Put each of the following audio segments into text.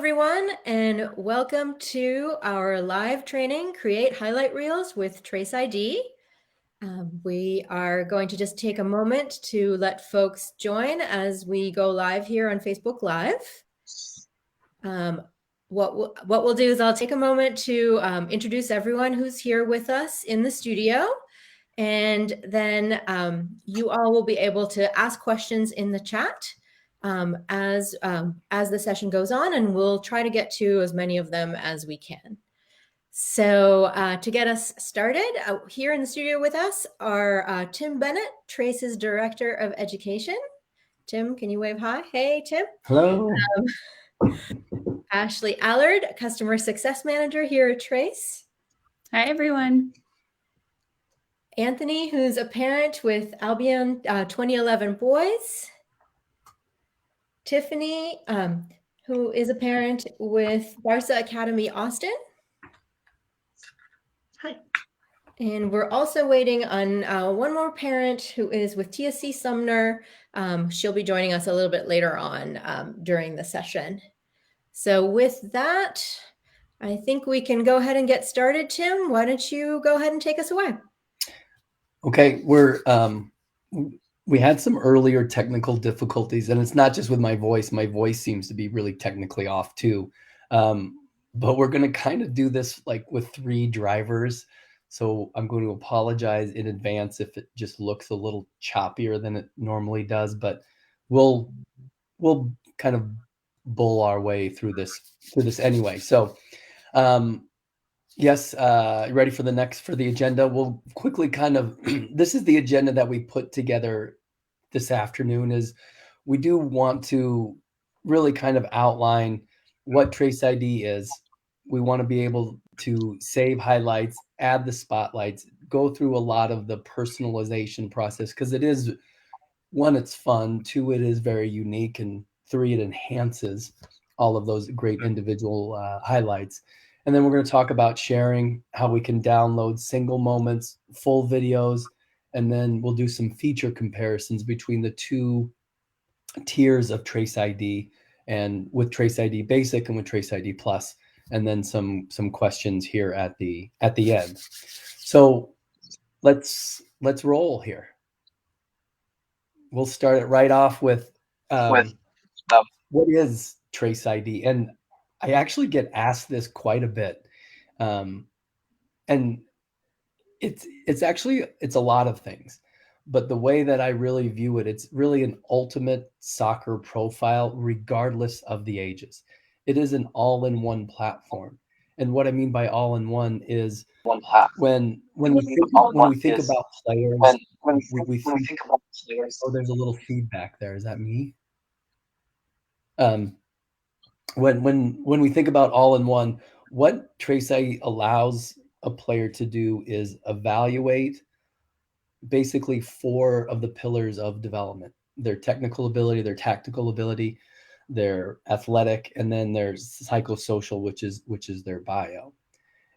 everyone, and welcome to our live training, Create Highlight Reels with Trace ID. We are going to just take a moment to let folks join as we go live here on Facebook Live. What we'll do is I'll take a moment to introduce everyone who's here with us in the studio, and then you all will be able to ask questions in the chat as the session goes on, and we'll try to get to as many of them as we can. So to get us started, here in the studio with us are Tim Bennett, Trace's Director of Education. Tim, can you wave hi? Hey, Tim. Hello. Ashley Allard, Customer Success Manager here at Trace. Hi, everyone. Anthony, who's a parent with Albion 2011 boys. Tiffany, who is a parent with Barca Academy Austin. Hi. And we're also waiting on one more parent who is with TSC Sumner. She'll be joining us a little bit later on during the session. So with that, I think we can go ahead and get started. Tim, why don't you go ahead and take us away? Okay, we had some earlier technical difficulties, and it's not just with my voice. My voice seems to be really technically off too. But we're going to kind of do this like with 3 drivers. So I'm going to apologize in advance if it just looks a little choppier than it normally does, but we'll kind of bull our way through this anyway. So yes, you ready for the agenda? We'll quickly kind of, this is the agenda that we put together this afternoon. Is we do want to really kind of outline what Trace ID is. We want to be able to save highlights, add the spotlights, go through a lot of the personalization process, because it is, 1, it's fun, 2, it is very unique, and 3, it enhances all of those great individual highlights. And then we're going to talk about sharing, how we can download single moments, full videos, and then we'll do some feature comparisons between the 2 tiers of Trace ID, and with Trace ID Basic and with Trace ID Plus, and then some questions here at the end. So let's roll here. We'll start it right off with what is Trace ID? And I actually get asked this quite a bit. And it's a lot of things, but the way that I really view it, it's really an ultimate soccer profile, regardless of the ages. It is an all-in-one platform. And what I mean by all-in-one is when we think about players, we think about players. Oh, there's a little feedback there. Is that me? When we think about all-in-one, what Trace ID allows a player to do is evaluate basically 4 of the pillars of development: their technical ability, their tactical ability, their athletic, and then their psychosocial, which is their bio.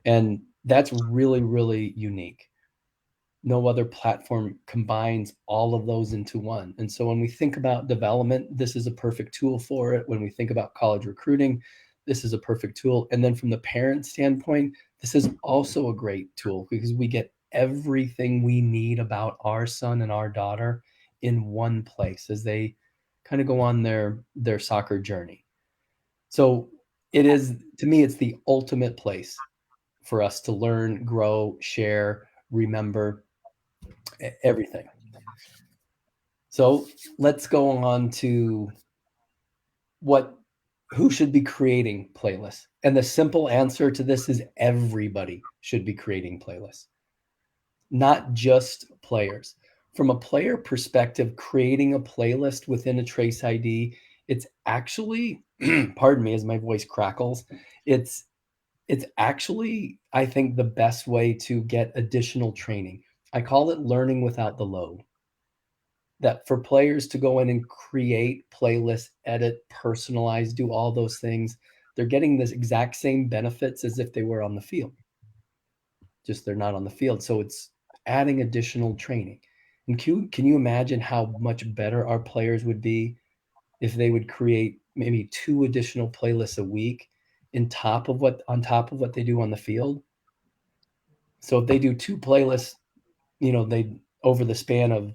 And that's really, really unique. No other platform combines all of those into one. And so when we think about development, this is a perfect tool for it. When we think about college recruiting, this is a perfect tool. And then from the parent standpoint, this is also a great tool, because we get everything we need about our son and our daughter in one place as they kind of go on their soccer journey. So it is, to me, it's the ultimate place for us to learn, grow, share, remember everything. So let's go on to who should be creating playlists. And the simple answer to this is everybody should be creating playlists, not just players. From a player perspective, creating a playlist within a Trace ID, it's actually, pardon me as my voice crackles, it's actually, I think, the best way to get additional training. I call it learning without the load. That for players to go in and create playlists, edit, personalize, do all those things, they're getting this exact same benefits as if they were on the field. Just they're not on the field. So it's adding additional training. And can you imagine how much better our players would be if they would create maybe 2 additional playlists a week on top of what they do on the field. So if they do 2 playlists, they over the span of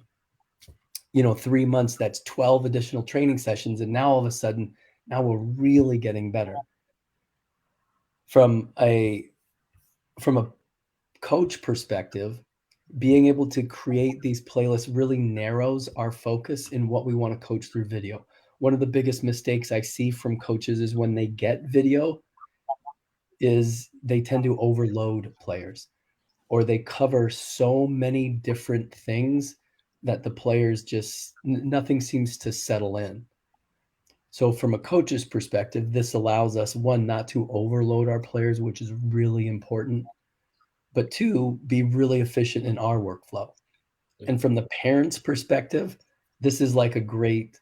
3 months, that's 12 additional training sessions. And now all of a sudden, now we're really getting better. From a coach perspective, being able to create these playlists really narrows our focus in what we want to coach through video. One of the biggest mistakes I see from coaches is when they get video is they tend to overload players, or they cover so many different things that the players just, nothing seems to settle in. So from a coach's perspective, this allows us, one, not to overload our players, which is really important, but two, be really efficient in our workflow. And from the parents' perspective, this is like a great,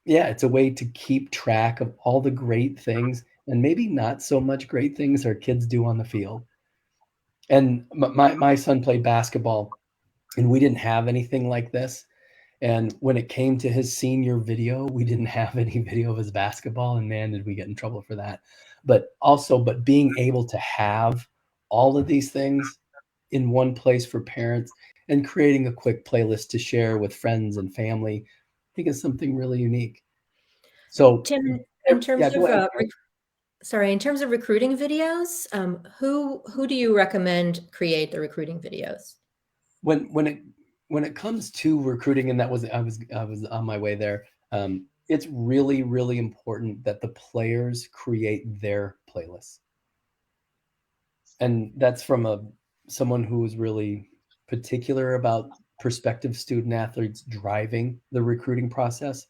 it's a way to keep track of all the great things and maybe not so much great things our kids do on the field. And my son played basketball, and we didn't have anything like this. And when it came to his senior video, we didn't have any video of his basketball, and man, did we get in trouble for that. But being able to have all of these things in one place for parents and creating a quick playlist to share with friends and family, I think is something really unique. So Tim, in terms of recruiting videos, who do you recommend create the recruiting videos? When it comes to recruiting, and I was on my way there, it's really, really important that the players create their playlists. And that's from someone who is really particular about prospective student athletes driving the recruiting process.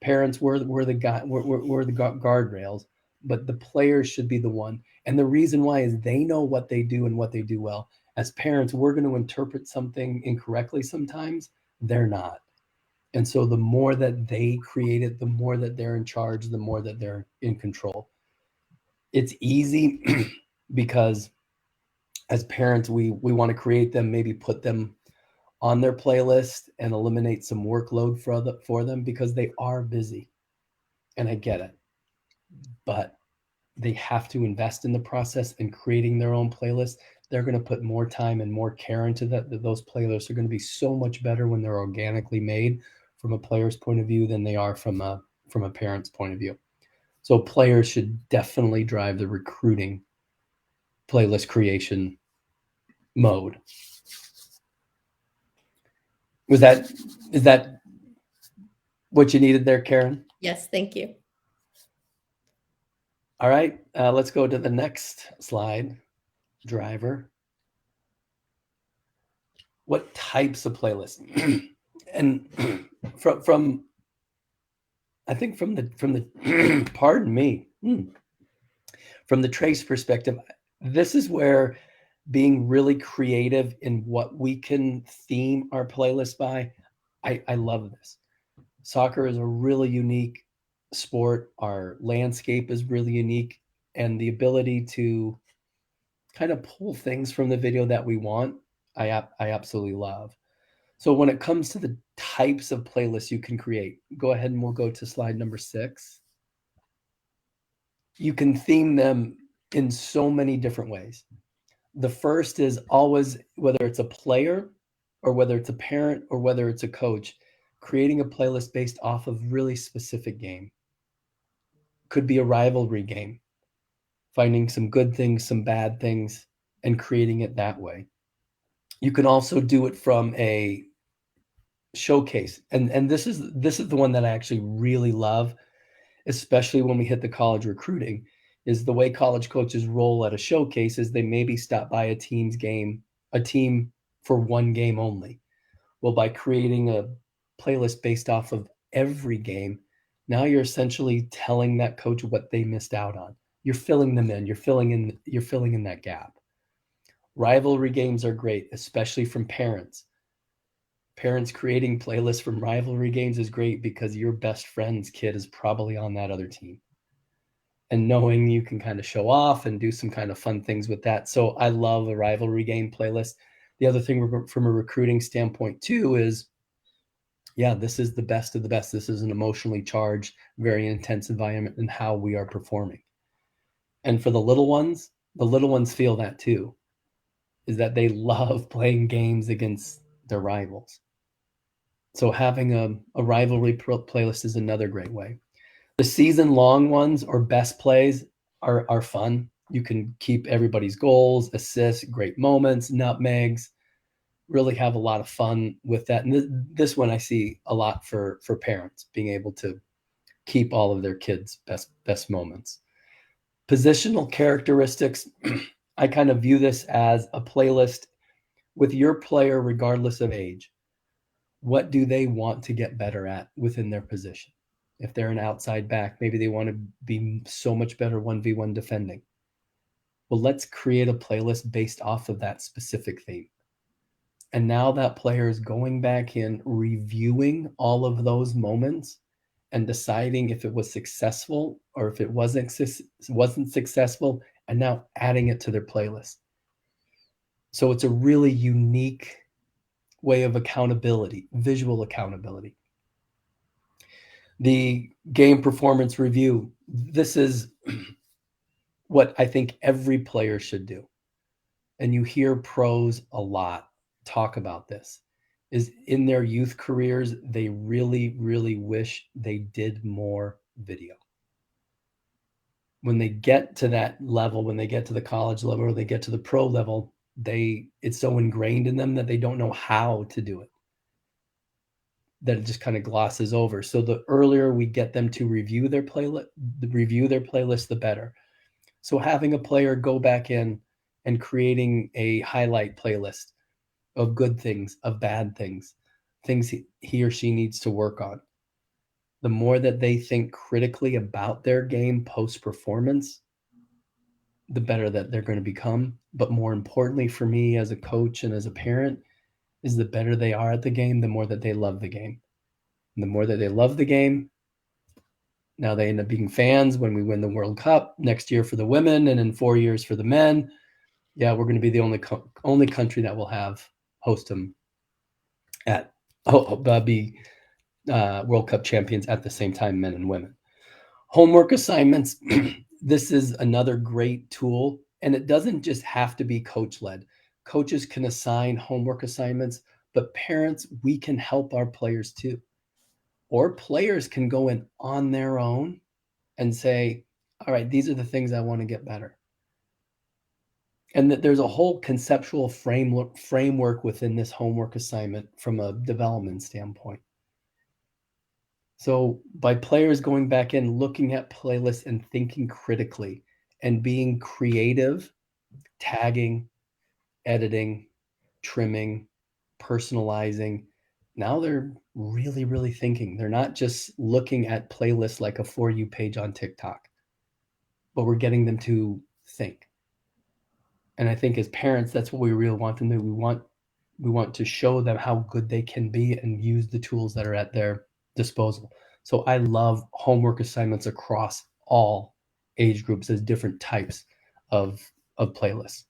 Parents were the guardrails, but the players should be the one. And the reason why is they know what they do and what they do well. As parents, we're going to interpret something incorrectly sometimes. They're not. And so the more that they create it, the more that they're in charge, the more that they're in control. It's easy because as parents, we want to create them, maybe put them on their playlist and eliminate some workload for them because they are busy. And I get it. But they have to invest in the process and creating their own playlist. They're going to put more time and more care into that. Those playlists are going to be so much better when they're organically made from a player's point of view than they are from a parent's point of view. So players should definitely drive the recruiting playlist creation mode. Is that what you needed there, Karen? Yes, thank you. All right, let's go to the next slide. Driver. What types of playlists? And from I think from the pardon me, from the Trace perspective, this is where being really creative in what we can theme our playlist by. I love this. Soccer is a really unique sport. Our landscape is really unique, and the ability to kind of pull things from the video that we want, I absolutely love. So when it comes to the types of playlists you can create, go ahead and we'll go to slide number 6. You can theme them in so many different ways. The first is always, whether it's a player or whether it's a parent or whether it's a coach, creating a playlist based off of really specific game. Could be a rivalry game, finding some good things, some bad things, and creating it that way. You can also do it from a showcase. And this is the one that I actually really love, especially when we hit the college recruiting, is the way college coaches roll at a showcase is they maybe stop by a team for one game only. Well, by creating a playlist based off of every game, now you're essentially telling that coach what they missed out on. You're filling them in. You're filling in that gap. Rivalry games are great, especially from parents. Parents creating playlists from rivalry games is great because your best friend's kid is probably on that other team. And knowing you can kind of show off and do some kind of fun things with that. So I love a rivalry game playlist. The other thing from a recruiting standpoint too is yeah, this is the best of the best. This is an emotionally charged, very intense environment in how we are performing. And for the little ones feel that too, is that they love playing games against their rivals. So having a rivalry playlist is another great way. The season-long ones or best plays are fun. You can keep everybody's goals, assists, great moments, nutmegs, really have a lot of fun with that. And this one I see a lot for parents, being able to keep all of their kids' best moments. Positional characteristics, I kind of view this as a playlist with your player regardless of age. What do they want to get better at within their position? If they're an outside back, maybe they want to be so much better 1v1 defending. Well, let's create a playlist based off of that specific theme. And now that player is going back in, reviewing all of those moments and deciding if it was successful or if it wasn't successful, and now adding it to their playlist. So it's a really unique way of accountability, visual accountability. The game performance review, this is what I think every player should do. And you hear pros a lot talk about this, is in their youth careers, they really, really wish they did more video. When they get to that level, when they get to the college level or they get to the pro level, it's so ingrained in them that they don't know how to do it, that it just kind of glosses over. So the earlier we get them to review their playlist, the better. So having a player go back in and creating a highlight playlist of good things, of bad things, things he or she needs to work on. The more that they think critically about their game post-performance, the better that they're going to become. But more importantly for me as a coach and as a parent is the better they are at the game, the more that they love the game. And the more that they love the game, now they end up being fans when we win the World Cup next year for the women and in 4 years for the men. Yeah, we're going to be the only country that will host them be World Cup champions at the same time, men and women. Homework assignments. This is another great tool, and it doesn't just have to be coach-led. Coaches can assign homework assignments, but parents, we can help our players too. Or players can go in on their own and say, all right, these are the things I want to get better. And that there's a whole conceptual framework within this homework assignment from a development standpoint. So by players going back in, looking at playlists and thinking critically and being creative, tagging, editing, trimming, personalizing, now they're really, really thinking. They're not just looking at playlists like a For You page on TikTok, but we're getting them to think. And I think as parents, that's what we really want them to do. We want to show them how good they can be and use the tools that are at their disposal. So I love homework assignments across all age groups as different types of playlists.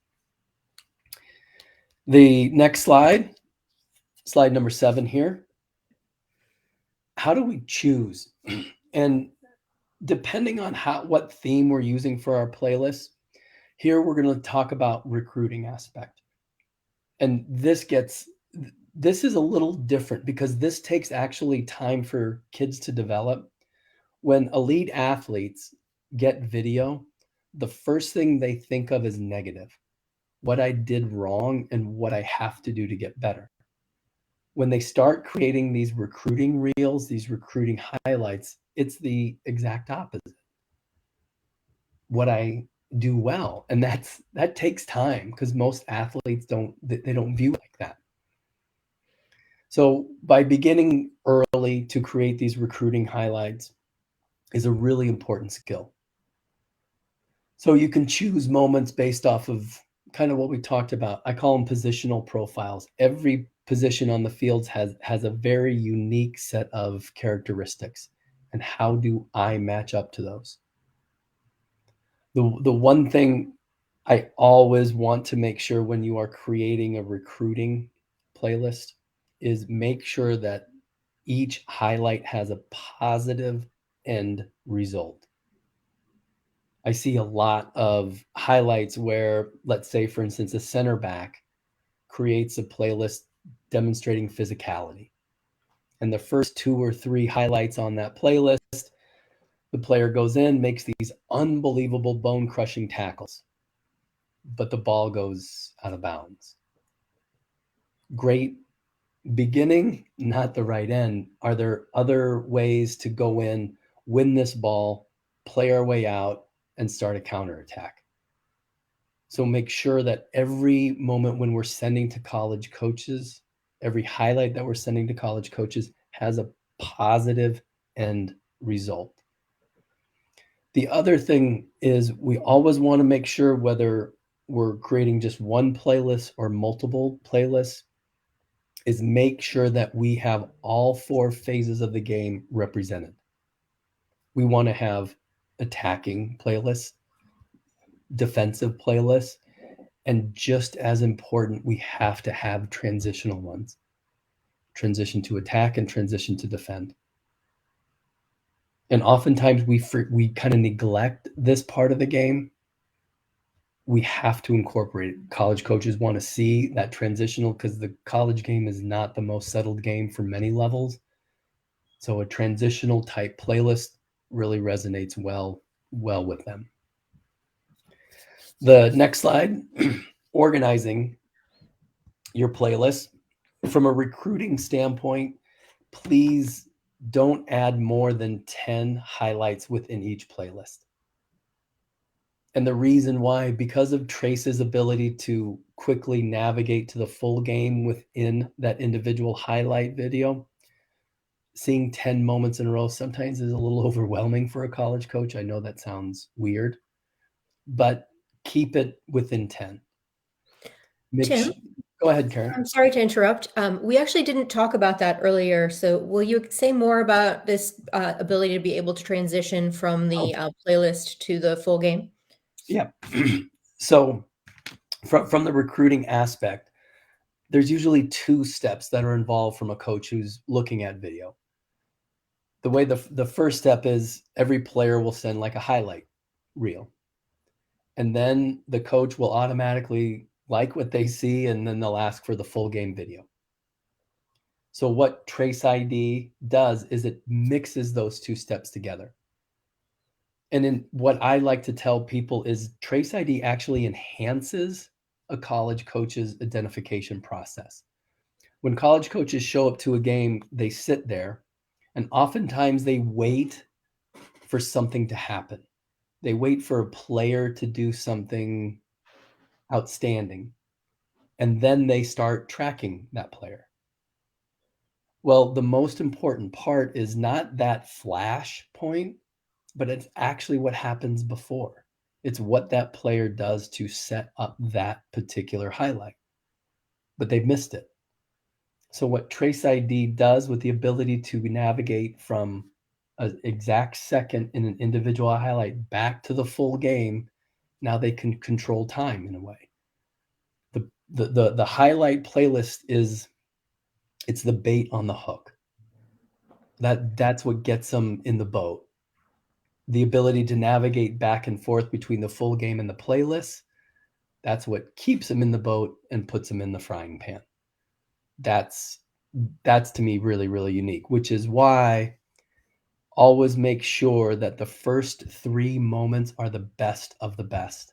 The next slide number 7 here. How do we choose? And depending on what theme we're using for our playlist, here we're going to talk about recruiting aspect. And this is a little different because this takes actually time for kids to develop. When elite athletes get video, the first thing they think of is negative, what I did wrong and what I have to do to get better. When they start creating these recruiting reels, these recruiting highlights, it's the exact opposite. What I do well. And that takes time because most athletes don't view it like that. So by beginning early to create these recruiting highlights is a really important skill. So you can choose moments based off of kind of what we talked about. I call them positional profiles. Every position on the fields has a very unique set of characteristics. And how do I match up to those? The one thing I always want to make sure when you are creating a recruiting playlist is make sure that each highlight has a positive end result. I see a lot of highlights where, let's say, for instance, a center back creates a playlist demonstrating physicality. And the first 2 or 3 highlights on that playlist, the player goes in, makes these unbelievable bone-crushing tackles, but the ball goes out of bounds. Great beginning, not the right end. Are there other ways to go in, win this ball, play our way out, and start a counterattack? So make sure that every moment when we're sending to college coaches, every highlight that we're sending to college coaches has a positive end result. The other thing is we always want to make sure, whether we're creating just one playlist or multiple playlists, is make sure that we have all 4 phases of the game represented. We want to have attacking playlists, defensive playlists, and just as important, we have to have transitional ones. Transition to attack and transition to defend. And oftentimes we kind of neglect this part of the game. We have to incorporate it. College coaches want to see that transitional because the college game is not the most settled game for many levels. So a transitional type playlist really resonates well with them. The next slide, organizing your playlist. From a recruiting standpoint, please don't add more than 10 highlights within each playlist. And the reason why, because of Trace's ability to quickly navigate to the full game within that individual highlight video, seeing 10 moments in a row sometimes is a little overwhelming for a college coach. I know that sounds weird, but keep it within 10. Tim? Go ahead, Karen. I'm sorry to interrupt. We actually didn't talk about that earlier. So will you say more about this ability to be able to transition from the playlist to the full game? Yeah. So from the recruiting aspect, there's usually 2 steps that are involved from a coach who's looking at video. The way the first step is every player will send like a highlight reel. And then the coach will automatically like what they see, and then they'll ask for the full game video. So what Trace ID does is it mixes those 2 steps together. And then what I like to tell people is Trace ID actually enhances a college coach's identification process. When college coaches show up to a game, they sit there, and oftentimes they wait for something to happen. They wait for a player to do something outstanding, and then they start tracking that player. Well, the most important part is not that flash point, but it's actually what happens before. It's what that player does to set up that particular highlight. But they've missed it. So what Trace ID does with the ability to navigate from an exact second in an individual highlight back to the full game, now they can control time in a way. The highlight playlist it's the bait on the hook. That's what gets them in the boat. The ability to navigate back and forth between the full game and the playlist, that's what keeps them in the boat and puts them in the frying pan. That's to me really, really unique, which is why always make sure that the first 3 moments are the best of the best,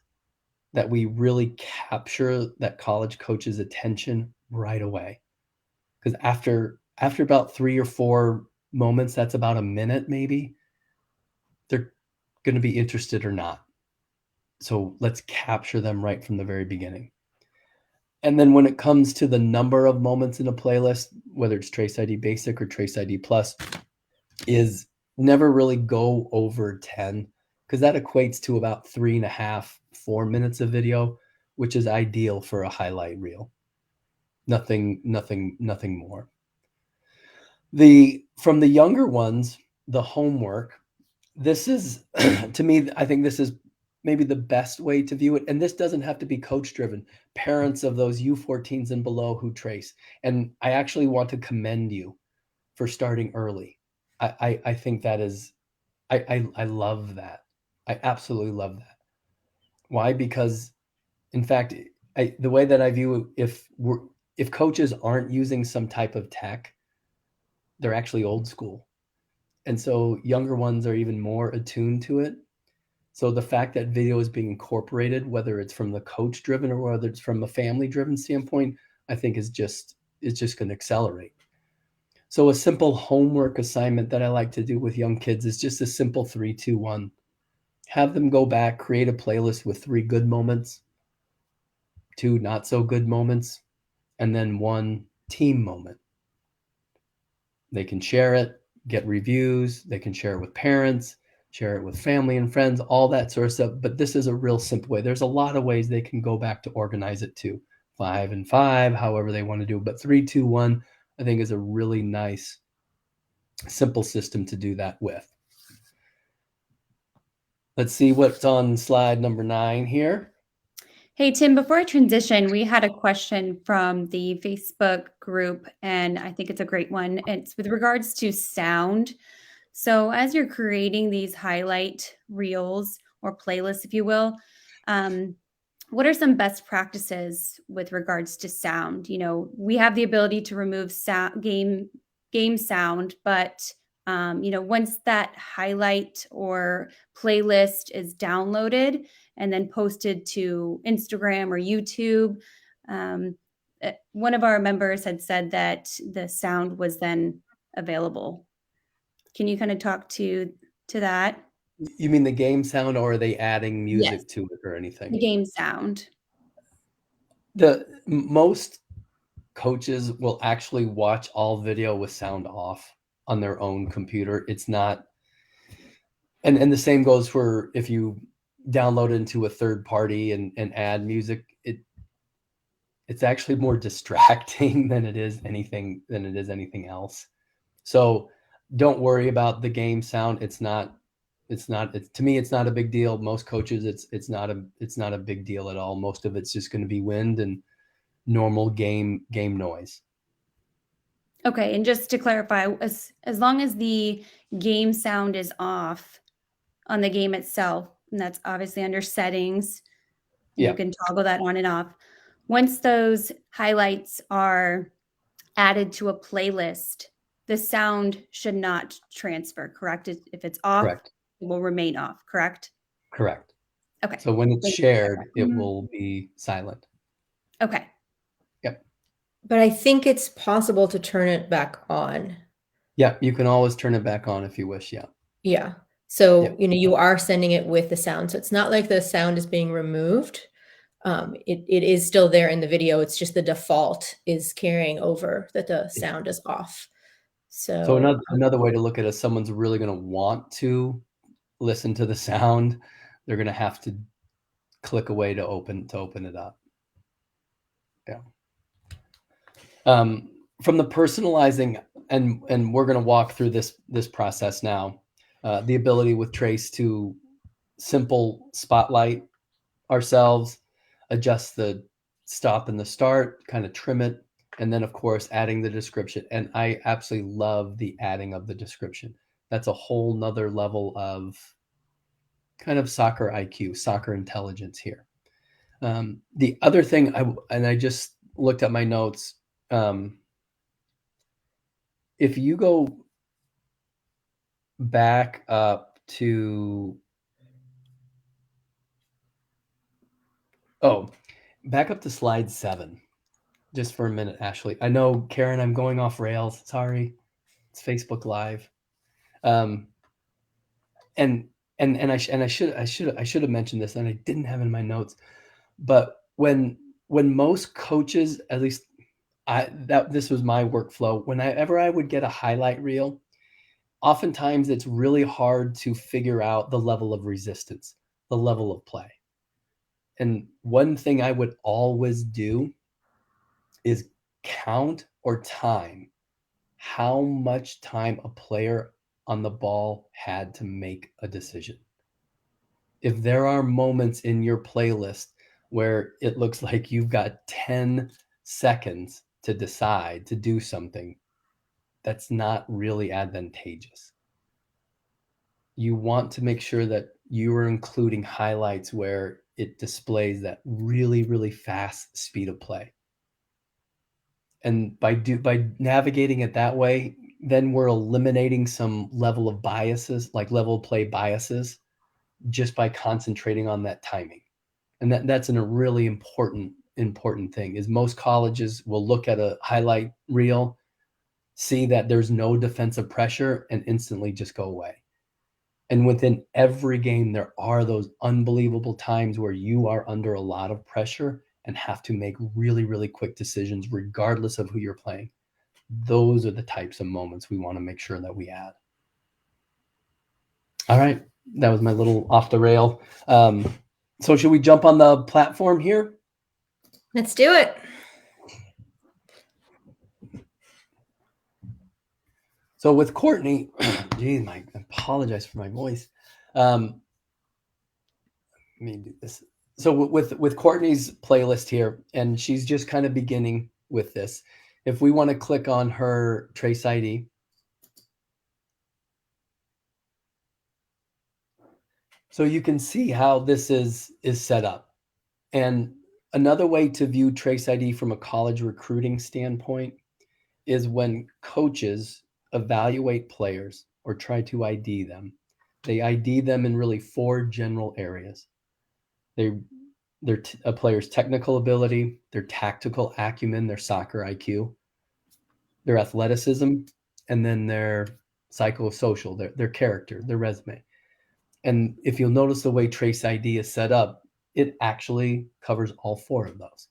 that we really capture that college coach's attention right away. Because after about 3 or 4 moments, that's about a minute maybe, they're going to be interested or not. So let's capture them right from the very beginning. And then when it comes to the number of moments in a playlist, whether it's Trace ID Basic or Trace ID Plus, is never really go over 10, because that equates to about 3.5, 4 minutes of video, which is ideal for a highlight reel. Nothing more. From the younger ones, the homework, this is, to me, I think this is maybe the best way to view it. And this doesn't have to be coach driven. Parents of those U14s and below who trace. And I actually want to commend you for starting early. I think that is, I love that. I absolutely love that. Why? Because in fact, the way that I view it, if coaches aren't using some type of tech, they're actually old school. And so younger ones are even more attuned to it. So the fact that video is being incorporated, whether it's from the coach driven or whether it's from a family driven standpoint, I think is just going to accelerate. So a simple homework assignment that I like to do with young kids is just a simple 3, 2, 1. Have them go back, create a playlist with 3 good moments, 2 not so good moments, and then 1 team moment. They can share it, get reviews, they can share it with parents, share it with family and friends, all that sort of stuff. But this is a real simple way. There's a lot of ways they can go back to organize it too. 5 and 5, however they want to do it. But 3, 2, 1, I think is a really nice, simple system to do that with. Let's see what's on slide number 9 here. Hey, Tim, before I transition, we had a question from the Facebook group, and I think it's a great one. It's with regards to sound. So as you're creating these highlight reels or playlists, if you will, what are some best practices with regards to sound? You know, we have the ability to remove game sound, but once that highlight or playlist is downloaded and then posted to Instagram or YouTube, one of our members had said that the sound was then available. Can you kind of talk to that? You mean the game sound, or are they adding music to it or anything? The game sound. Most coaches will actually watch all video with sound off on their own computer. It's not, and the same goes for if you download it into a third party and add music. It's actually more distracting than it is anything else. So don't worry about the game sound. To me, it's not a big deal. Most coaches, it's not a big deal at all. Most of it's just going to be wind and normal game noise. Okay, and just to clarify, as long as the game sound is off on the game itself, and that's obviously under settings, you can toggle that on and off. Once those highlights are added to a playlist, the sound should not transfer, correct? If it's off, Correct. It will remain off, correct? Correct. Okay. So when it's shared, it will be silent. Okay. Yep. But I think it's possible to turn it back on. Yeah, you can always turn it back on if you wish. Yeah. Yeah. So, you are sending it with the sound. So it's not like the sound is being removed. It is still there in the video. It's just the default is carrying over that the sound is off. So another way to look at it is someone's really going to want to listen to the sound. They're going to have to click away to open it up. Yeah. From the personalizing, and we're going to walk through this process now. The ability with Trace to simple spotlight ourselves, adjust the stop and the start, kind of trim it, and then of course adding the description. And I absolutely love the adding of the description. That's a whole nother level of kind of soccer IQ, soccer intelligence here. The other thing, I just looked at my notes. If you go back up to slide 7 just for a minute, Ashley. I know, Karen, I'm going off rails. Sorry. It's Facebook Live. And I should have mentioned this, and I didn't have it in my notes. But when most coaches, at least this was my workflow, whenever I would get a highlight reel, oftentimes it's really hard to figure out the level of resistance, the level of play. And one thing I would always do is count or time how much time a player on the ball had to make a decision. If there are moments in your playlist where it looks like you've got 10 seconds to decide to do something, that's not really advantageous. You want to make sure that you are including highlights where it displays that really, really fast speed of play. And by navigating it that way, then we're eliminating some level of biases, like level of play biases, just by concentrating on that timing. And that's a really important thing. Is most colleges will look at a highlight reel, see that there's no defensive pressure, and instantly just go away. And within every game, there are those unbelievable times where you are under a lot of pressure and have to make really, really quick decisions, regardless of who you're playing. Those are the types of moments we want to make sure that we add. All right. That was my little off the rail. So should we jump on the platform here? Let's do it. So with Courtney, geez, I apologize for my voice. Let me do this. So with Courtney's playlist here, and she's just kind of beginning with this. If we want to click on her Trace ID, so you can see how this is set up. And another way to view Trace ID from a college recruiting standpoint is when coaches evaluate players or try to ID them. They ID them in really 4 general areas. A player's technical ability, their tactical acumen, their soccer IQ, their athleticism, and then their psychosocial, their character, their resume. And if you'll notice the way Trace ID is set up, it actually covers all 4 of those.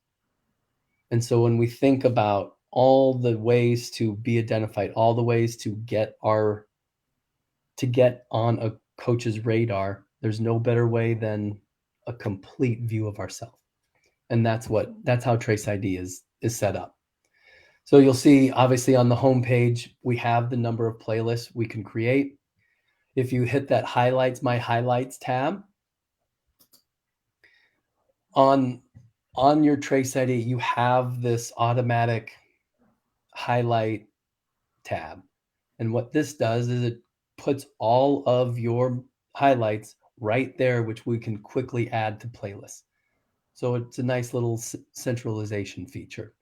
And so when we think about all the ways to be identified, all the ways to get on a coach's radar, there's no better way than a complete view of ourselves. And that's how Trace ID is set up. So you'll see, obviously, on the home page, we have the number of playlists we can create. If you hit that My Highlights tab, on your Trace ID, you have this automatic highlight tab. And what this does is it puts all of your highlights right there, which we can quickly add to playlists. So it's a nice little centralization feature.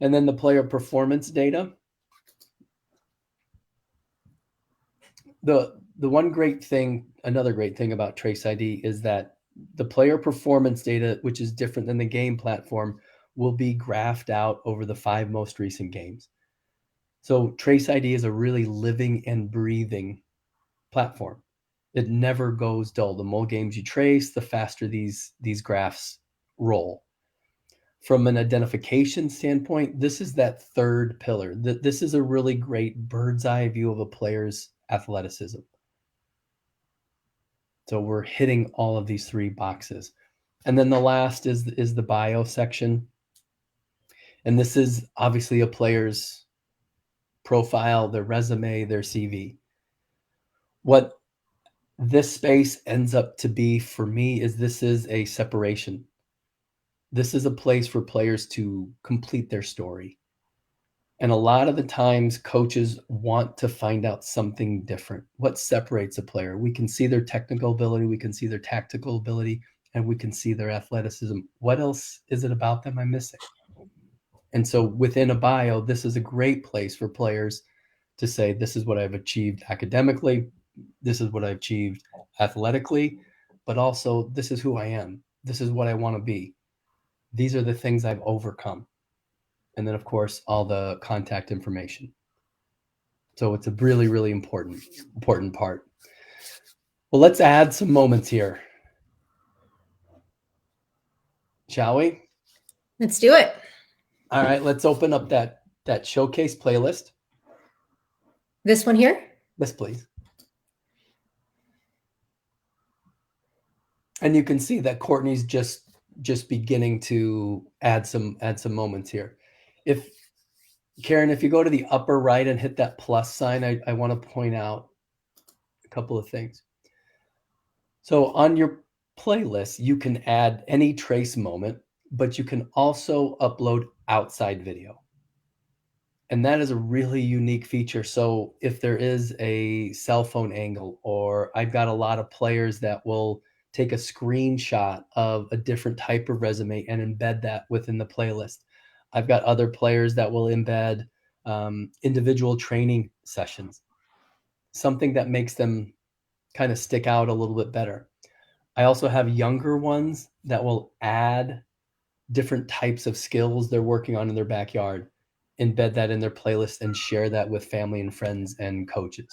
And then the player performance data. Another great thing about Trace ID is that the player performance data, which is different than the game platform, will be graphed out over the 5 most recent games. So Trace ID is a really living and breathing platform. It never goes dull. The more games you trace, the faster these graphs roll. From an identification standpoint, this is that third pillar. This is a really great bird's eye view of a player's athleticism. So we're hitting all of these 3 boxes. And then the last is the bio section. And this is obviously a player's profile, their resume, their CV. What this space ends up to be for me is this is a separation. This is a place for players to complete their story. And a lot of the times coaches want to find out something different. What separates a player? We can see their technical ability, we can see their tactical ability, and we can see their athleticism. What else is it about them I'm missing? And so within a bio, this is a great place for players to say, this is what I've achieved academically, this is what I've achieved athletically, but also this is who I am. This is what I want to be. These are the things I've overcome. And then, of course, all the contact information. So it's a really, really important part. Well, let's add some moments here. Shall we? Let's do it. All right, let's open up that showcase playlist. This one here? Yes, please. And you can see that Courtney's just beginning to add some moments here. If Karen, if you go to the upper right and hit that plus sign, I want to point out a couple of things. So on your playlist, you can add any trace moment, but you can also upload outside video. And that is a really unique feature. So if there is a cell phone angle, or I've got a lot of players that will take a screenshot of a different type of resume and embed that within the playlist. I've got other players that will embed individual training sessions, something that makes them kind of stick out a little bit better. I also have younger ones that will add different types of skills they're working on in their backyard, embed that in their playlist, and share that with family and friends and coaches.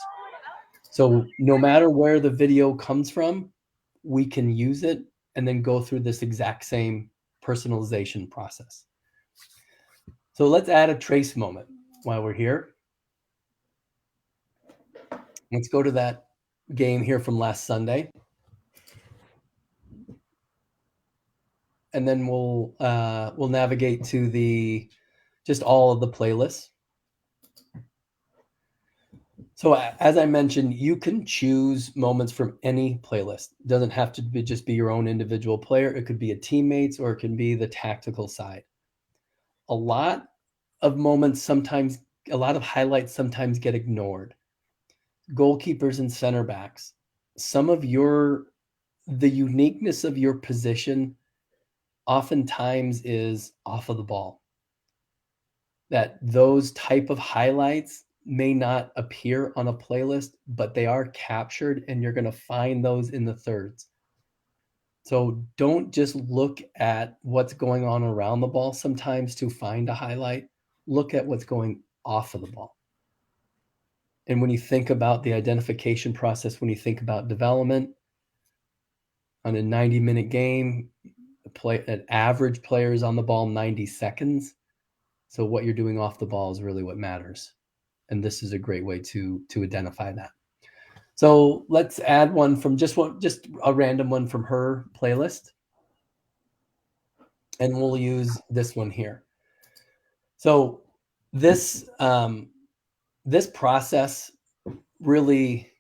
So no matter where the video comes from, we can use it and then go through this exact same personalization process. So let's add a trace moment while we're here. Let's go to that game here from last Sunday. And then we'll navigate to just all of the playlists. So as I mentioned, you can choose moments from any playlist. It doesn't have to just be your own individual player. It could be a teammate's, or it can be the tactical side. A lot of highlights sometimes get ignored. Goalkeepers and center backs. The uniqueness of your position oftentimes is off of the ball. That those type of highlights may not appear on a playlist, but they are captured, and you're going to find those in the thirds. So don't just look at what's going on around the ball sometimes to find a highlight. Look at what's going off of the ball. And when you think about the identification process, when you think about development on a 90-minute game, an average player is on the ball 90 seconds. So what you're doing off the ball is really what matters. And this is a great way to identify that. So let's add one from just a random one from her playlist. And we'll use this one here. So this process really,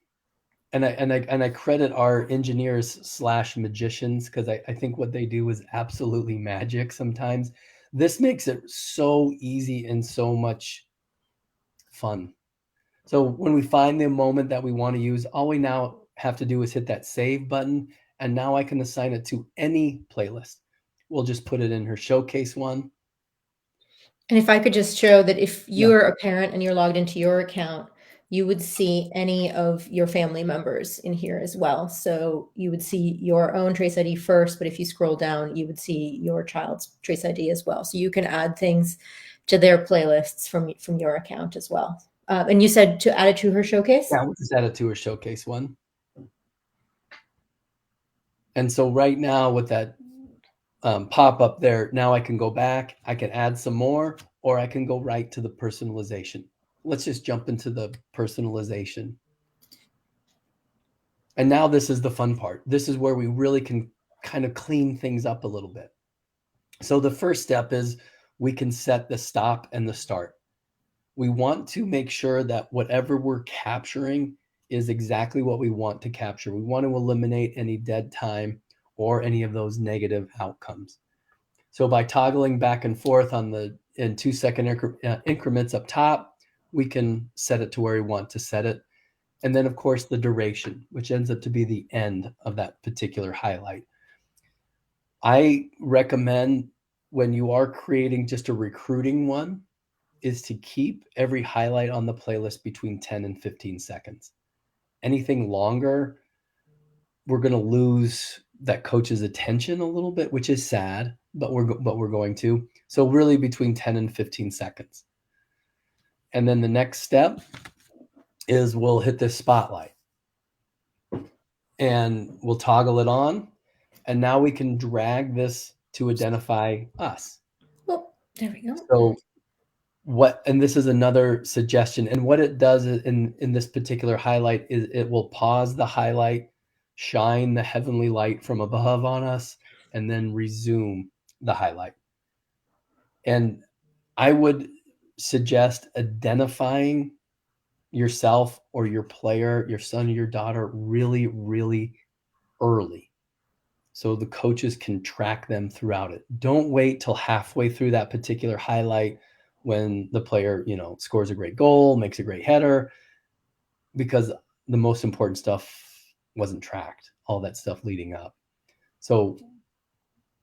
and I credit our engineers / magicians, because I think what they do is absolutely magic sometimes. This makes it so easy and so much fun. So when we find the moment that we want to use, all we now have to do is hit that save button, and now I can assign it to any playlist. We'll just put it in her showcase one. And if I could just show that if you're a parent and you're logged into your account, you would see any of your family members in here as well. So you would see your own Trace ID first, but if you scroll down, you would see your child's Trace ID as well. So you can add things to their playlists from your account as well. And you said to add it to her showcase? Yeah, we'll just add it to her showcase one. And so right now with that pop up there, now I can go back, I can add some more, or I can go right to the personalization. Let's just jump into the personalization. And now this is the fun part. This is where we really can kind of clean things up a little bit. So the first step is we can set the stop and the start. We want to make sure that whatever we're capturing is exactly what we want to capture. We want to eliminate any dead time or any of those negative outcomes. So by toggling back and forth in 2-second increments up top, we can set it to where we want to set it. And then, of course, the duration, which ends up to be the end of that particular highlight. I recommend when you are creating just a recruiting one is to keep every highlight on the playlist between 10 and 15 seconds. Anything longer, we're going to lose that coach's attention a little bit, which is sad, but we're going to. So really between 10 and 15 seconds. And then the next step is we'll hit this spotlight and we'll toggle it on. And now we can drag this to identify us. Well, there we go. So and this is another suggestion. And what it does in this particular highlight is it will pause the highlight, shine the heavenly light from above on us, and then resume the highlight. And I would suggest identifying yourself or your player, your son or your daughter, really, really early, so the coaches can track them throughout it. Don't wait till halfway through that particular highlight when the player, scores a great goal, makes a great header, because the most important stuff wasn't tracked, all that stuff leading up. So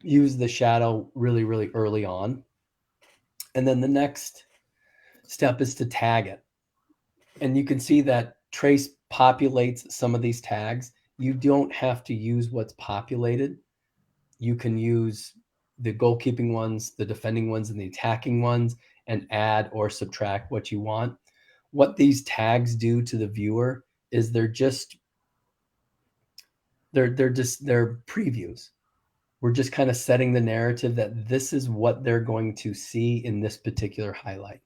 use the shadow really, really early on. And then the next step is to tag it. And you can see that Trace populates some of these tags. You don't have to use what's populated. You can use the goalkeeping ones, the defending ones, and the attacking ones, and add or subtract what you want. What these tags do to the viewer is they're previews. We're just kind of setting the narrative that this is what they're going to see in this particular highlight.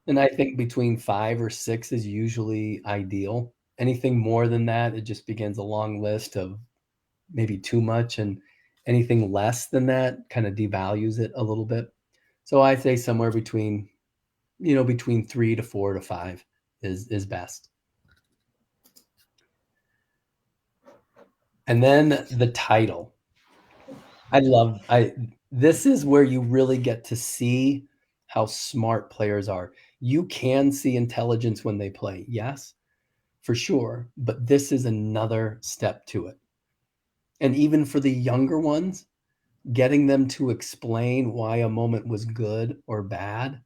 And I think between 5 or 6 is usually ideal. Anything more than that, it just begins a long list of maybe too much, and anything less than that kind of devalues it a little bit. So I say somewhere between 3 to 4 to 5 is best. And then the title. This is where you really get to see how smart players are. You can see intelligence when they play, yes, for sure, but this is another step to it. And even for the younger ones, getting them to explain why a moment was good or bad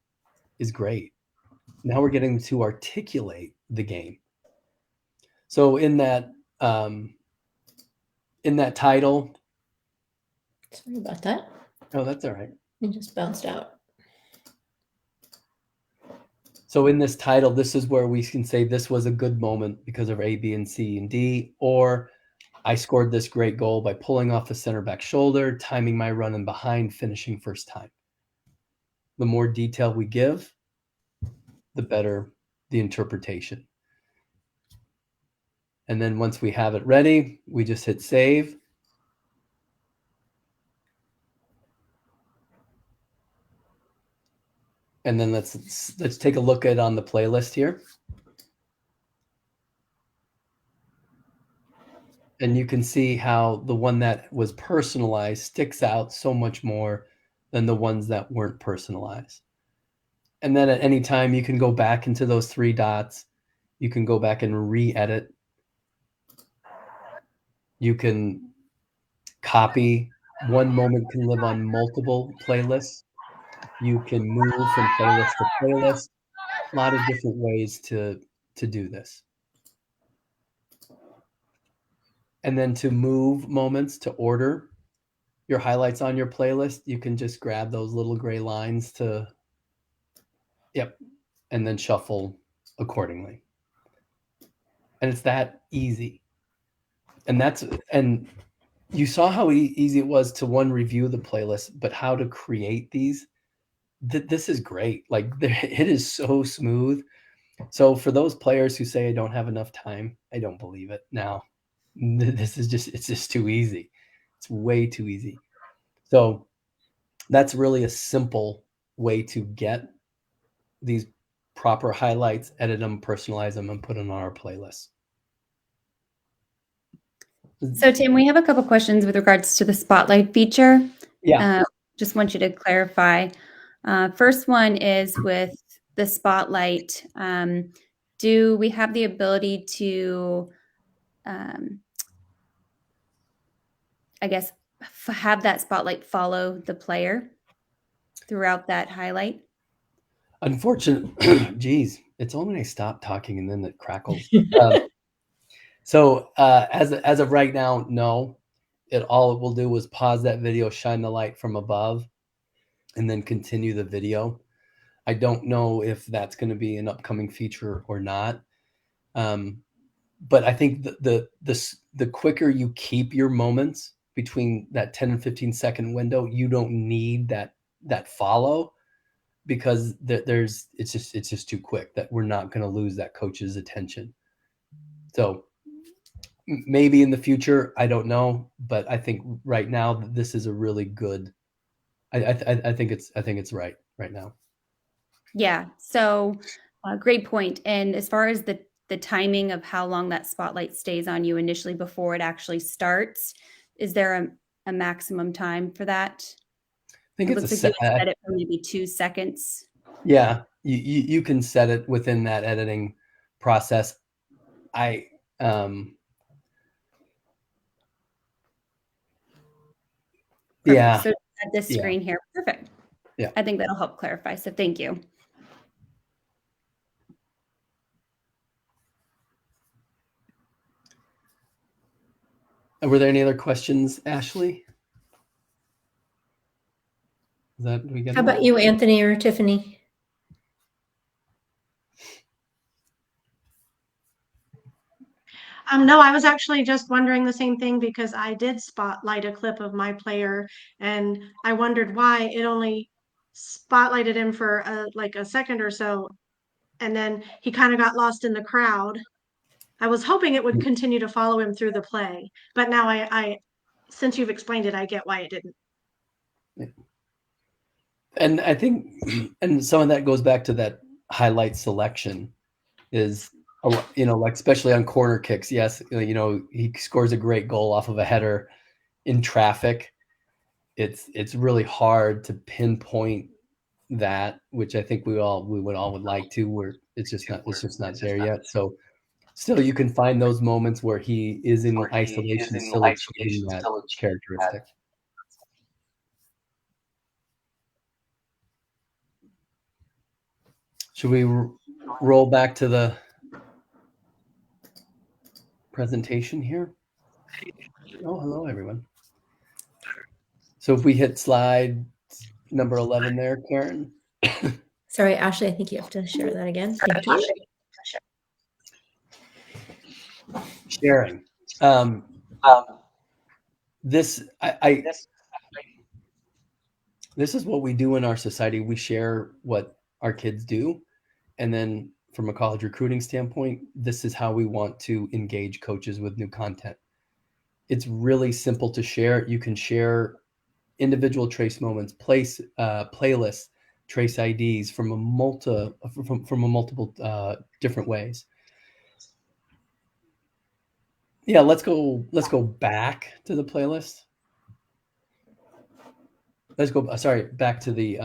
is great. Now we're getting to articulate the game. So in that title. Sorry about that. Oh, that's all right. It just bounced out. So in this title, this is where we can say this was a good moment because of A, B, and C, and D, or I scored this great goal by pulling off the center back shoulder, timing my run in behind, finishing first time. The more detail we give, the better the interpretation. And then once we have it ready, we just hit save. And then let's take a look at on the playlist here. And you can see how the one that was personalized sticks out so much more than the ones that weren't personalized. And then at any time, you can go back into those 3 dots. You can go back and re-edit. You can copy. One moment can live on multiple playlists. You can move from playlist to playlist. A lot of different ways to do this. And then to move moments, to order your highlights on your playlist, you can just grab those little gray lines and then shuffle accordingly. And it's that easy. And you saw how easy it was to review the playlist, but how to create these. This is great. Like it is so smooth. So for those players who say I don't have enough time, I don't believe it. Now, it's just too easy. It's way too easy. So that's really a simple way to get these proper highlights, edit them, personalize them, and put them on our playlist. So Tim, we have a couple questions with regards to the spotlight feature. Yeah. Just want you to clarify. First one is with the spotlight. Do we have the ability to, have that spotlight follow the player throughout that highlight? Unfortunately, geez, it's only when I stop talking and then it crackles. So as of right now, no. All it will do is pause that video, shine the light from above, and then continue the video. I don't know if that's going to be an upcoming feature or not. But I think the quicker you keep your moments between that 10 and 15 second window, you don't need that follow, because it's just too quick that we're not going to lose that coach's attention. So maybe in the future, I don't know, but I think right now this is a really good. I think it's right now. Yeah. So great point. And as far as the timing of how long that spotlight stays on you initially before it actually starts, is there a maximum time for that? I think it looks like you set it for maybe 2 seconds. Yeah, you can set it within that editing process. I yeah. So at this Yeah. screen here, perfect. Yeah. I think that'll help clarify. So thank you. Were there any other questions, Ashley? Is that we get? How about you, Anthony or Tiffany? No, I was actually just wondering the same thing because I did spotlight a clip of my player and I wondered why it only spotlighted him for like a second or so. And then he kind of got lost in the crowd. I was hoping it would continue to follow him through the play, but now since you've explained it, I get why it didn't. And I think, and some of that goes back to that highlight selection is, like especially on corner kicks. Yes, he scores a great goal off of a header in traffic. It's really hard to pinpoint that, which I think we would all like to, where it's just not there yet. So still you can find those moments where he is in isolation, still achieving that characteristic. Should we roll back to the presentation here? Oh, hello, everyone. So if we hit slide number 11 there, Karen. Sorry, Ashley, I think you have to share that again. Thank you. Sharing. This is what we do in our society. We share what our kids do. And then from a college recruiting standpoint, this is how we want to engage coaches with new content. It's really simple to share. You can share individual trace moments, playlists, trace IDs from a multiple different ways. Yeah, let's go back to the playlist. Let's go. Sorry, back to the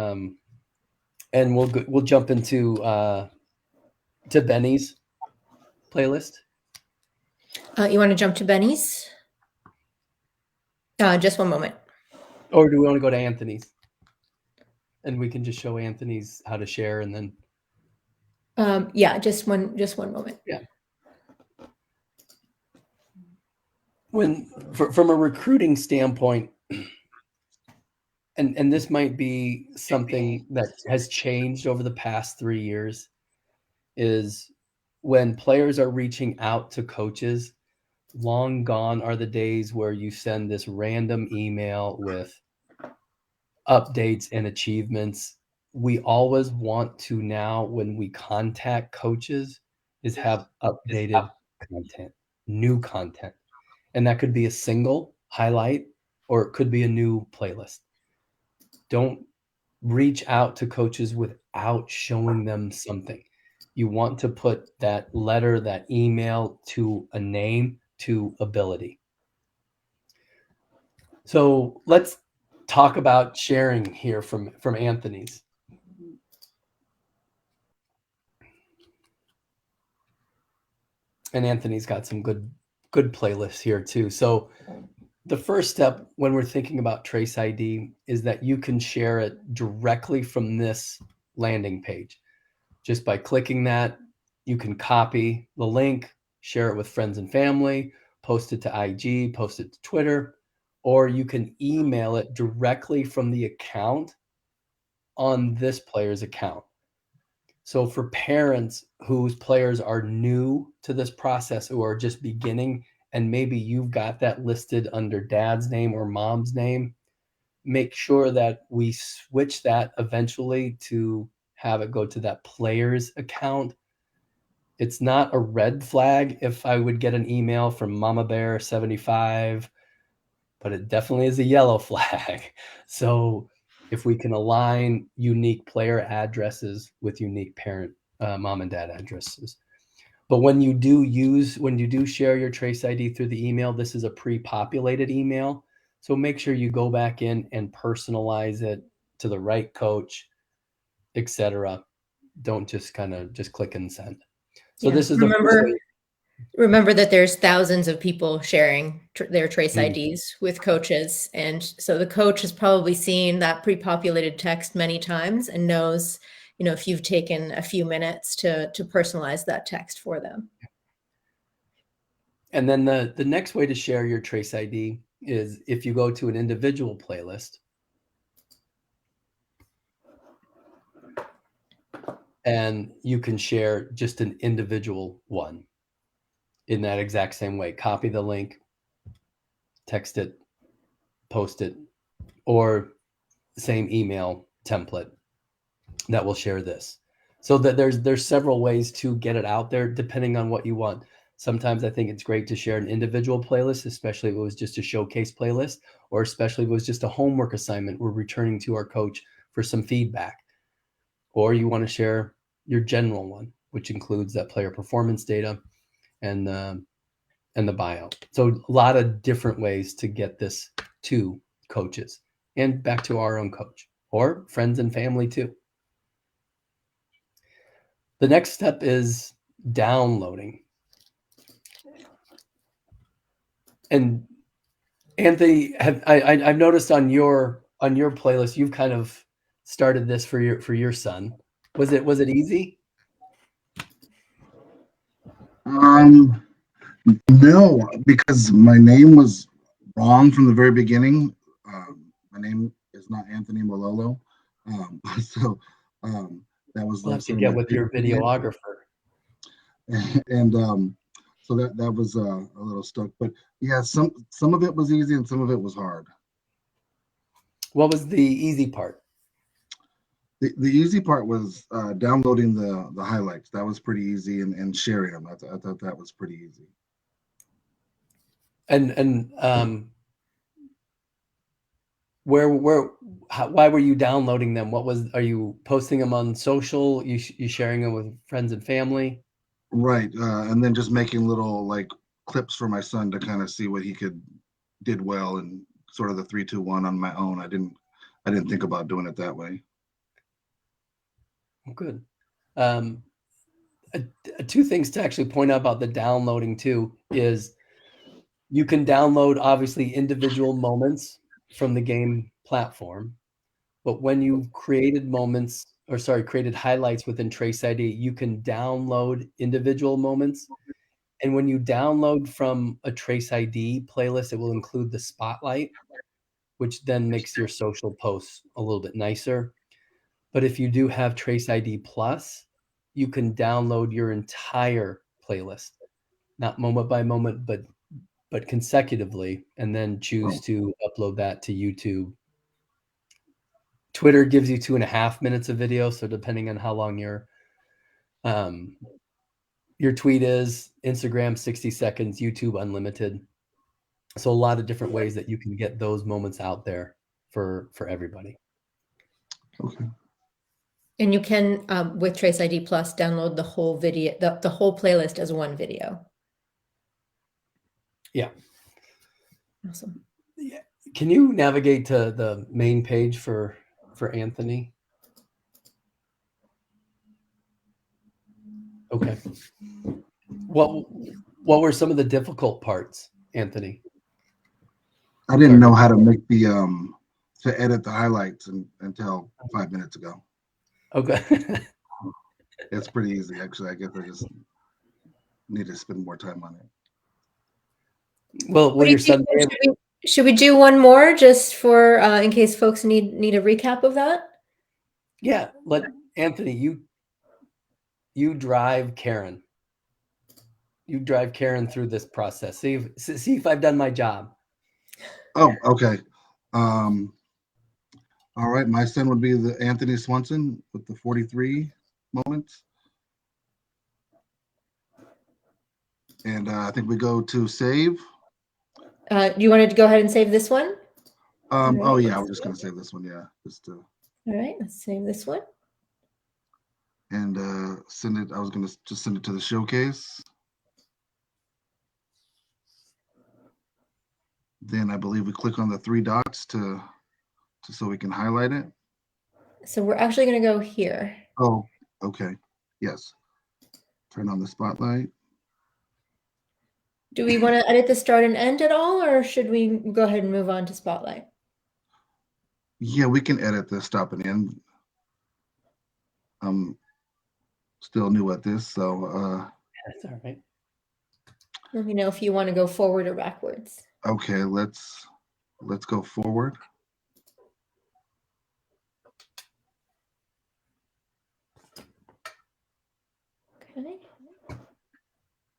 and we'll jump into to Benny's playlist. You want to jump to Benny's? Just one moment. Or do we want to go to Anthony's? And we can just show Anthony's how to share, and then. Yeah, just one moment. Yeah. From a recruiting standpoint, and this might be something that has changed over the past 3 years, is when players are reaching out to coaches, long gone are the days where you send this random email with updates and achievements. We always want to now, when we contact coaches, is have updated content, new content. And that could be a single highlight, or it could be a new playlist. Don't reach out to coaches without showing them something. You want to put that letter, that email to a name, to ability. So let's talk about sharing here from Anthony's. And Anthony's got some good playlists here too. So the first step when we're thinking about Trace ID is that you can share it directly from this landing page. Just by clicking that, you can copy the link, share it with friends and family, post it to IG, post it to Twitter, or you can email it directly from the account on this player's account. So for parents whose players are new to this process, who are just beginning, and maybe you've got that listed under dad's name or mom's name, make sure that we switch that eventually to have it go to that player's account. It's not a red flag if I would get an email from Mama Bear 75, but it definitely is a yellow flag. So if we can align unique player addresses with unique parent, mom and dad addresses. But when you do share your Trace ID through the email, this is a pre-populated email. So make sure you go back in and personalize it to the right coach, etc. don't just kind of just click and send. So Yeah. this is the first way. Remember that there's thousands of people sharing their trace Mm. IDs with coaches. And so the coach has probably seen that pre-populated text many times and knows, if you've taken a few minutes to personalize that text for them. And then the next way to share your trace ID is if you go to an individual playlist and you can share just an individual one in that exact same way. Copy the link, text it, post it, or same email template that will share this. So that there's several ways to get it out there depending on what you want. Sometimes I think it's great to share an individual playlist, especially if it was just a showcase playlist, or especially if it was just a homework assignment we're returning to our coach for some feedback. Or you want to share your general one, which includes that player performance data and the bio. So a lot of different ways to get this to coaches and back to our own coach or friends and family too. The next step is downloading. And Anthony, I've noticed on your playlist, you've kind of started this for your son. Was it easy? No, because my name was wrong from the very beginning. My name is not Anthony Malolo. So that was We'll like have to get with your videographer. and so that was a little stuck. But yeah, some of it was easy and some of it was hard. What was the easy part? The easy part was downloading the highlights. That was pretty easy, and sharing them. I thought that was pretty easy. And why were you downloading them? Are you posting them on social? You sharing them with friends and family? Right, and then just making little like clips for my son to kind of see what he did well, and sort of the 3, 2, 1 on my own. I didn't think about doing it that way. Good. Two things to actually point out about the downloading too is you can download obviously individual moments from the game platform, but when you've created created highlights within Trace ID, you can download individual moments. And when you download from a Trace ID playlist, it will include the spotlight, which then makes your social posts a little bit nicer. But if you do have Trace ID Plus, you can download your entire playlist, not moment by moment, but consecutively, and then choose to upload that to YouTube. Twitter gives you 2.5 minutes of video, so depending on how long your tweet is, Instagram 60 seconds, YouTube unlimited. So a lot of different ways that you can get those moments out there for everybody. Okay. And you can, with Trace ID Plus, download the whole video, the whole playlist as one video. Yeah. Awesome. Yeah. Can you navigate to the main page for Anthony? Okay. What were some of the difficult parts, Anthony? I didn't know how to make the to edit the highlights until 5 minutes ago. Okay. It's pretty easy, actually. I guess I just need to spend more time on it. Well, will your son? Should we do one more just for in case folks need a recap of that? Yeah, let Anthony. You drive Karen. You drive Karen through this process. See if I've done my job. Oh, okay. All right, my son would be the Anthony Swanson with the 43 moments. And I think we go to save. You wanted to go ahead and save this one? Oh yeah, I was just gonna save this one, yeah. All right, let's save this one. And send it. I was gonna just send it to the showcase. Then I believe we click on the 3 dots so we can highlight it. So we're actually going to go here. Oh, Okay, yes. Turn on the spotlight. Do we want to edit the start and end at all, or should we go ahead and move on to Spotlight? Yeah, we can edit the stop and end. I'm still new at this, so That's all right. Let me know if you want to go forward or backwards. okay, let's go forward. Okay.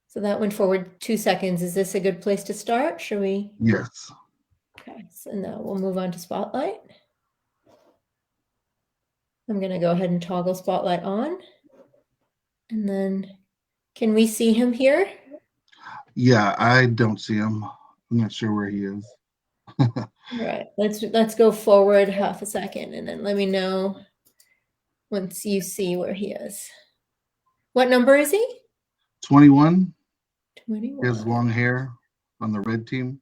So that went forward 2 seconds. Is this a good place to start? Should we? Yes. Okay, so now we'll move on to Spotlight. I'm going to go ahead and toggle Spotlight on. And then, can we see him here? Yeah, I don't see him. I'm not sure where he is. All right, let's go forward half a second, and then let me know once you see where he is. What number is he? 21. He 21. has long hair on the red team.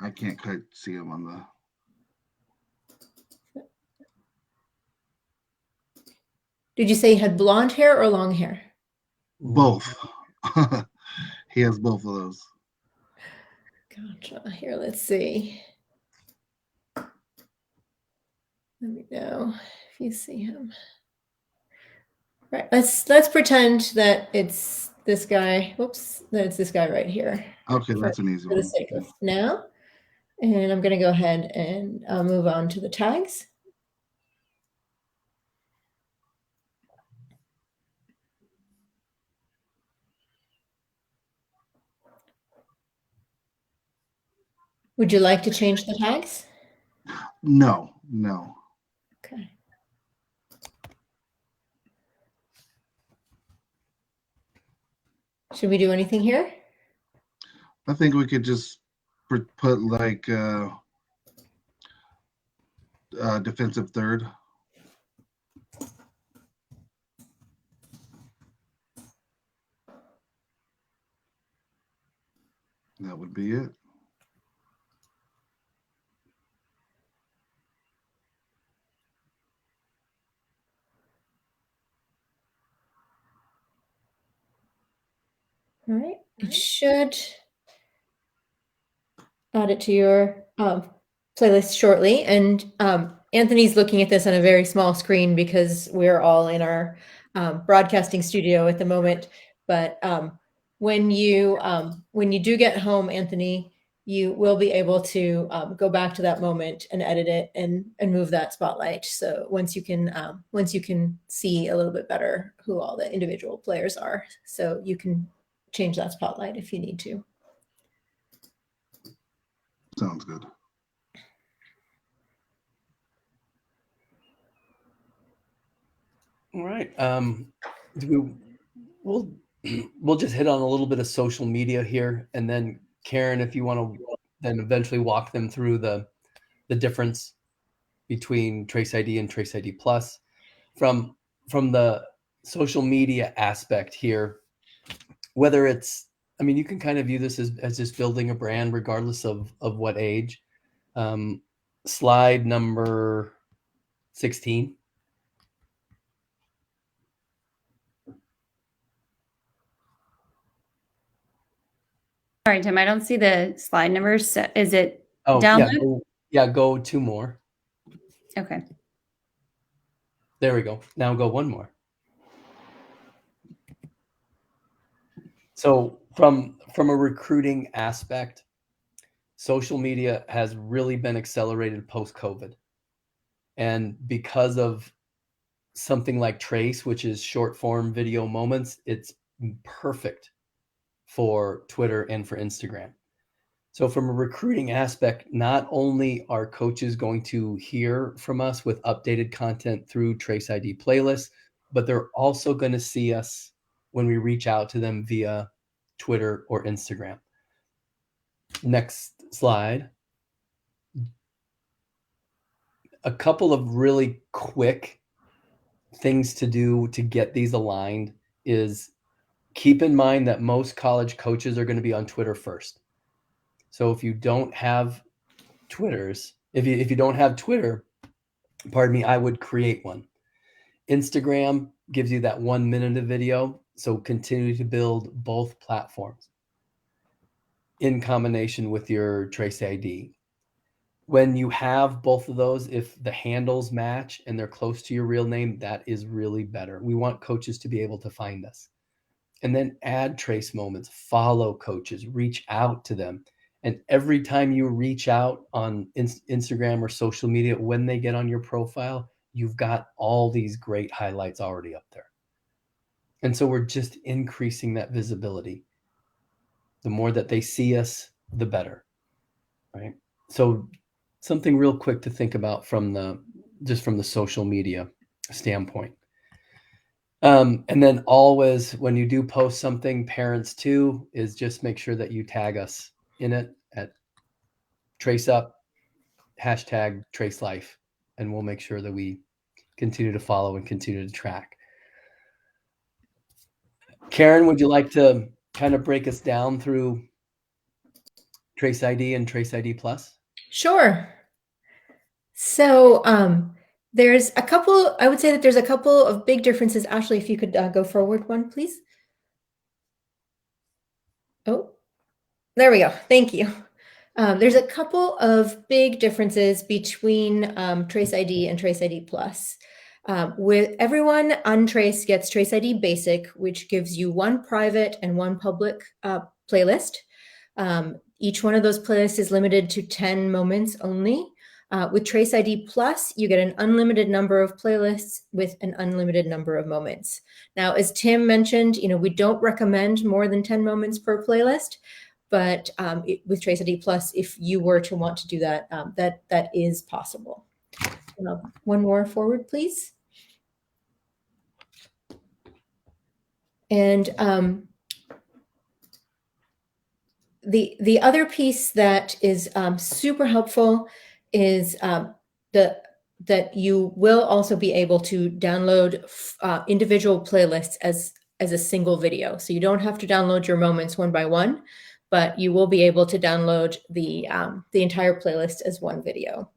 I can't quite see him on the. Did you say he had blonde hair or long hair? Both. He has both of those. Gotcha. Here, let's see. Let me know if you see him. Right. Let's pretend that it's this guy. Whoops, that it's this guy right here. Okay, that's an easy For the one. sake of now. And I'm going to go ahead and move on to the tags. Would you like to change the tags? No. Okay. Should we do anything here? I think we could just put like defensive third. That would be it. All right. It should add it to your playlist shortly. And Anthony's looking at this on a very small screen because we're all in our broadcasting studio at the moment. But when you do get home, Anthony, you will be able to go back to that moment and edit it and move that spotlight. So once you can see a little bit better who all the individual players are, so you can change that spotlight if you need to. Sounds good. All right. We'll just hit on a little bit of social media here, and then Karen, if you want to then eventually walk them through the difference between Trace ID and Trace ID Plus. From the social media aspect here, whether it's, I mean, you can kind of view this as just building a brand regardless of what age. Slide number 16. Sorry, Tim, I don't see the slide numbers. Is it Oh, download? go 2 more. Okay. There we go. Now go 1 more. So from a recruiting aspect, social media has really been accelerated post-COVID. And because of something like Trace, which is short form video moments, it's perfect for Twitter and for Instagram. So from a recruiting aspect, not only are coaches going to hear from us with updated content through Trace ID playlists, but they're also going to see us when we reach out to them via Twitter or Instagram. Next slide. A couple of really quick things to do to get these aligned is keep in mind that most college coaches are going to be on Twitter first. So if you don't have Twitters, If you don't have Twitter, pardon me, I would create one. Instagram gives you that 1 minute of video. So continue to build both platforms in combination with your Trace ID. When you have both of those, if the handles match and they're close to your real name, that is really better. We want coaches to be able to find us. And then add trace moments, follow coaches, reach out to them. And every time you reach out on Instagram or social media, when they get on your profile, you've got all these great highlights already up there. And so we're just increasing that visibility. The more that they see us, the better, right? So something real quick to think about from the social media standpoint. And then always, when you do post something, parents too, is just make sure that you tag us in it at TraceUp, #TraceLife, and we'll make sure that we continue to follow and continue to track. Karen, would you like to kind of break us down through Trace ID and Trace ID Plus? Sure. So there's a couple, I would say that there's a couple of big differences. Ashley, if you could go forward one, please. Oh, there we go. Thank you. There's a couple of big differences between Trace ID and Trace ID Plus. With everyone on Trace gets Trace ID Basic, which gives you one private and one public playlist. Each one of those playlists is limited to 10 moments only. With Trace ID Plus, you get an unlimited number of playlists with an unlimited number of moments. Now, as Tim mentioned, we don't recommend more than 10 moments per playlist, but with Trace ID Plus, if you were to want to do that, that is possible. One more forward, please. And the other piece that is super helpful is that you will also be able to download individual playlists as a single video. So you don't have to download your moments one by one, but you will be able to download the entire playlist as one video.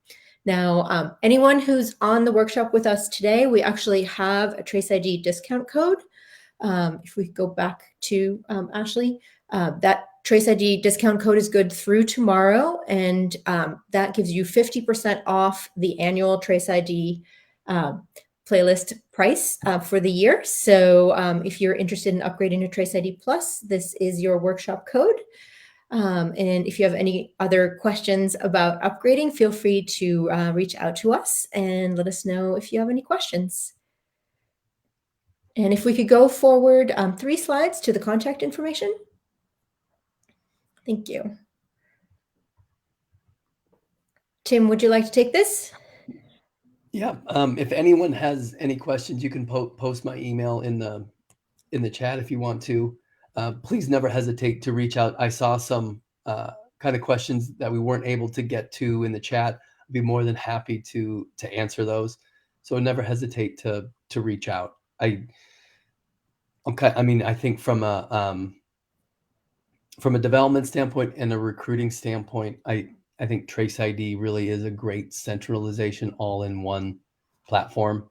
Now, anyone who's on the workshop with us today, we actually have a Trace ID discount code. If we go back to Ashley, that Trace ID discount code is good through tomorrow, and that gives you 50% off the annual Trace ID playlist price for the year. So if you're interested in upgrading to Trace ID Plus, this is your workshop code. And if you have any other questions about upgrading, feel free to reach out to us and let us know if you have any questions. And if we could go forward 3 slides to the contact information. Thank you. Tim, would you like to take this? Yeah. If anyone has any questions, you can post my email in the chat if you want to. Please never hesitate to reach out. I saw some kind of questions that we weren't able to get to in the chat. I'd be more than happy to answer those. So never hesitate to reach out. I think from a development standpoint and a recruiting standpoint, I think Trace ID really is a great centralization all in one platform.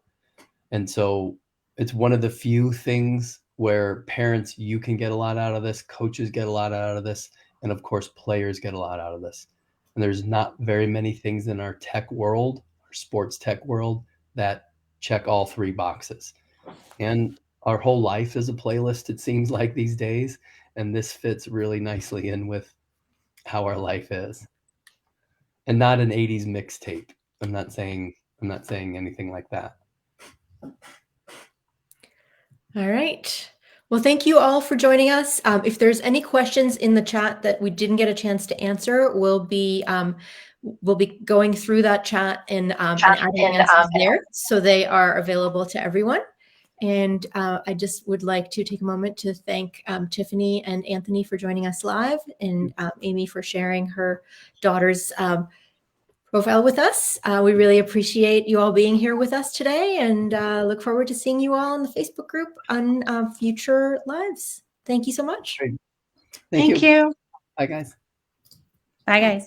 And so it's one of the few things where parents, you can get a lot out of this, coaches get a lot out of this, and of course, players get a lot out of this. And there's not very many things in our tech world, our sports tech world, that check all 3 boxes. And our whole life is a playlist, it seems like these days. And this fits really nicely in with how our life is. And not an 80s mixtape. I'm not saying anything like that. All right. Well, thank you all for joining us. If there's any questions in the chat that we didn't get a chance to answer, we'll be going through that chat and adding answers there, so they are available to everyone. And I just would like to take a moment to thank Tiffany and Anthony for joining us live, and Amy for sharing her daughter's profile with us. We really appreciate you all being here with us today, and look forward to seeing you all in the Facebook group on future lives. Thank you so much. Great. Thank you. Bye, guys. Bye, guys.